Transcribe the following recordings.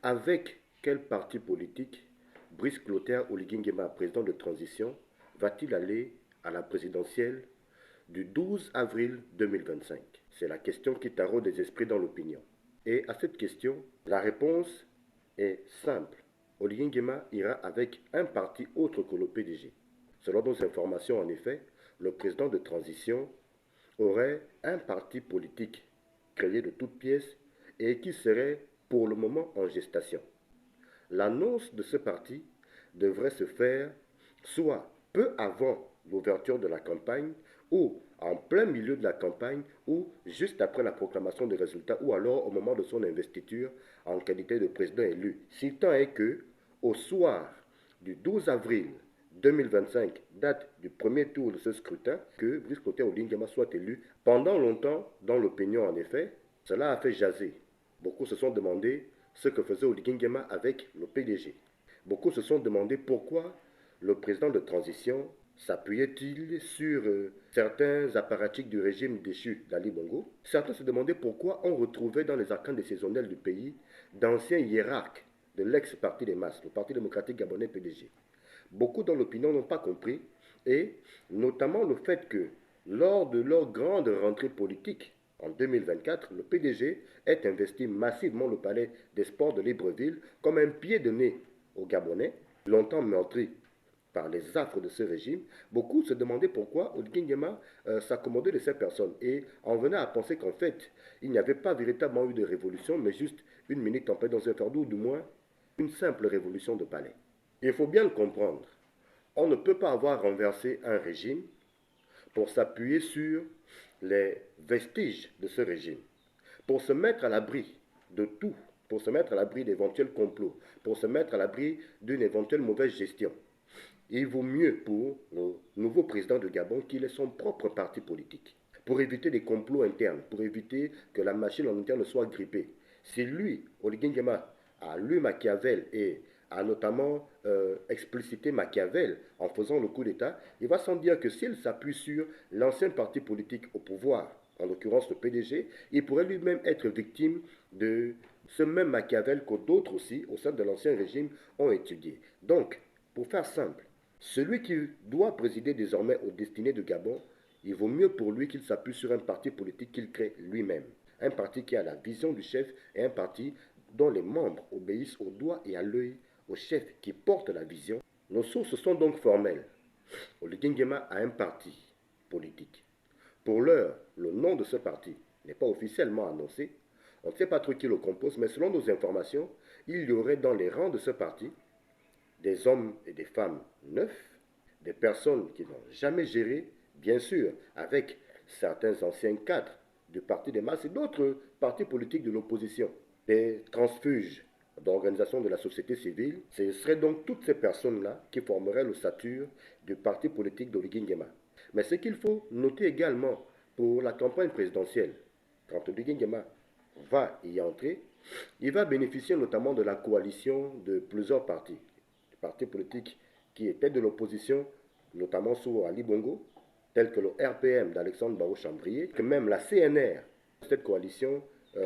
Avec quel parti politique Brice Clotaire Oligui Nguema, président de transition, va-t-il aller à la présidentielle du 12 avril 2025? C'est la question qui taraude des esprits dans l'opinion. Et à cette question, la réponse est simple. Oligui Nguema ira avec un parti autre que le PDG. Selon nos informations, en effet, le président de transition aurait un parti politique créé de toutes pièces et qui serait pour le moment en gestation. L'annonce de ce parti devrait se faire soit peu avant l'ouverture de la campagne ou en plein milieu de la campagne ou juste après la proclamation des résultats ou alors au moment de son investiture en qualité de président élu. Si tant est que, au soir du 12 avril 2025, date du premier tour de ce scrutin, que Brice Clotaire Oligui Nguema soit élu. Pendant longtemps, dans l'opinion en effet, cela a fait jaser. Beaucoup se sont demandé ce que faisait Oligui Nguema avec le PDG. Beaucoup se sont demandé pourquoi le président de transition s'appuyait-il sur certains apparatchiks du régime déchu d'Ali Bongo. Certains se demandaient pourquoi on retrouvait dans les arcanes décisionnelles du pays d'anciens hiérarques de l'ex-parti des masses, le Parti démocratique gabonais PDG. Beaucoup dans l'opinion n'ont pas compris, et notamment le fait que lors de leur grande rentrée politique en 2024, le PDG ait investi massivement le palais des sports de Libreville comme un pied de nez aux Gabonais, longtemps meurtris par les affres de ce régime. Beaucoup se demandaient pourquoi Oligui Nguema s'accommodait de ces personnes et en venait à penser qu'en fait, il n'y avait pas véritablement eu de révolution, mais juste une minute en paix dans un fardeau, ou du moins une simple révolution de palais. Il faut bien le comprendre. On ne peut pas avoir renversé un régime pour s'appuyer sur les vestiges de ce régime, pour se mettre à l'abri de tout, pour se mettre à l'abri d'éventuels complots, pour se mettre à l'abri d'une éventuelle mauvaise gestion. Il vaut mieux pour le nouveau président de Gabon qu'il ait son propre parti politique, pour éviter des complots internes, pour éviter que la machine en interne soit grippée. Si lui, Oligui Nguema, a lu Machiavel et a notamment explicité Machiavel en faisant le coup d'État, il va sans dire que s'il s'appuie sur l'ancien parti politique au pouvoir, en l'occurrence le PDG, il pourrait lui-même être victime de ce même Machiavel que d'autres aussi, au sein de l'ancien régime, ont étudié. Donc, pour faire simple, celui qui doit présider désormais aux destinées de Gabon, il vaut mieux pour lui qu'il s'appuie sur un parti politique qu'il crée lui-même. Un parti qui a la vision du chef et un parti dont les membres obéissent au doigt et à l'œil au chef qui porte la vision. Nos sources sont donc formelles. Oligui Nguema a un parti politique. Pour l'heure, le nom de ce parti n'est pas officiellement annoncé. On ne sait pas trop qui le compose, mais selon nos informations, il y aurait dans les rangs de ce parti des hommes et des femmes neufs, des personnes qui n'ont jamais géré, bien sûr, avec certains anciens cadres du Parti des masses et d'autres partis politiques de l'opposition, des transfuges d'organisations de la société civile. Ce seraient donc toutes ces personnes-là qui formeraient l'ossature du parti politique d'Oligui Nguema. Mais ce qu'il faut noter également pour la campagne présidentielle, quand Oligui Nguema va y entrer, il va bénéficier notamment de la coalition de plusieurs partis politiques qui étaient de l'opposition, notamment sous Ali Bongo, tels que le RPM d'Alexandre Barrot-Chambrier, que même la CNR, cette coalition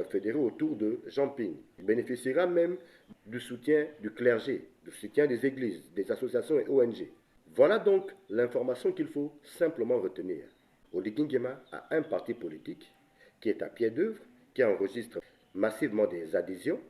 fédérée autour de Jean Ping. Il bénéficiera même du soutien du clergé, du soutien des églises, des associations et ONG. Voilà donc l'information qu'il faut simplement retenir. Oligui Nguema a un parti politique qui est à pied d'œuvre, qui enregistre massivement des adhésions.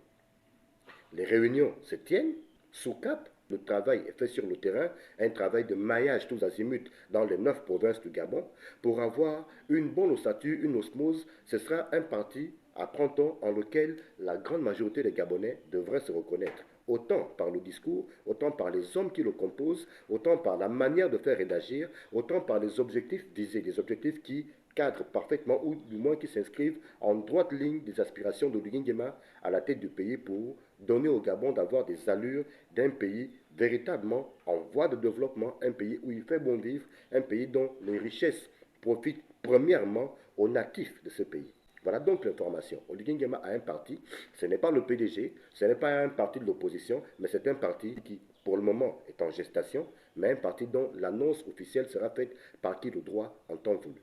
Les réunions se tiennent sous cap. Le travail est fait sur le terrain, un travail de maillage tous azimuts dans les 9 provinces du Gabon. Pour avoir une bonne ossature, une osmose, ce sera un parti, apprend-on, en lequel la grande majorité des Gabonais devraient se reconnaître. Autant par le discours, autant par les hommes qui le composent, autant par la manière de faire et d'agir, autant par les objectifs visés, des objectifs qui cadrent parfaitement ou du moins qui s'inscrivent en droite ligne des aspirations d'Oligui Nguema à la tête du pays pour donner au Gabon d'avoir des allures d'un pays véritablement en voie de développement, un pays où il fait bon vivre, un pays dont les richesses profitent premièrement aux natifs de ce pays. Voilà donc l'information. Oligui Nguema a un parti, ce n'est pas le PDG, ce n'est pas un parti de l'opposition, mais c'est un parti qui, pour le moment, est en gestation, mais un parti dont l'annonce officielle sera faite par qui le droit en temps voulu.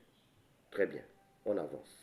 Très bien, on avance.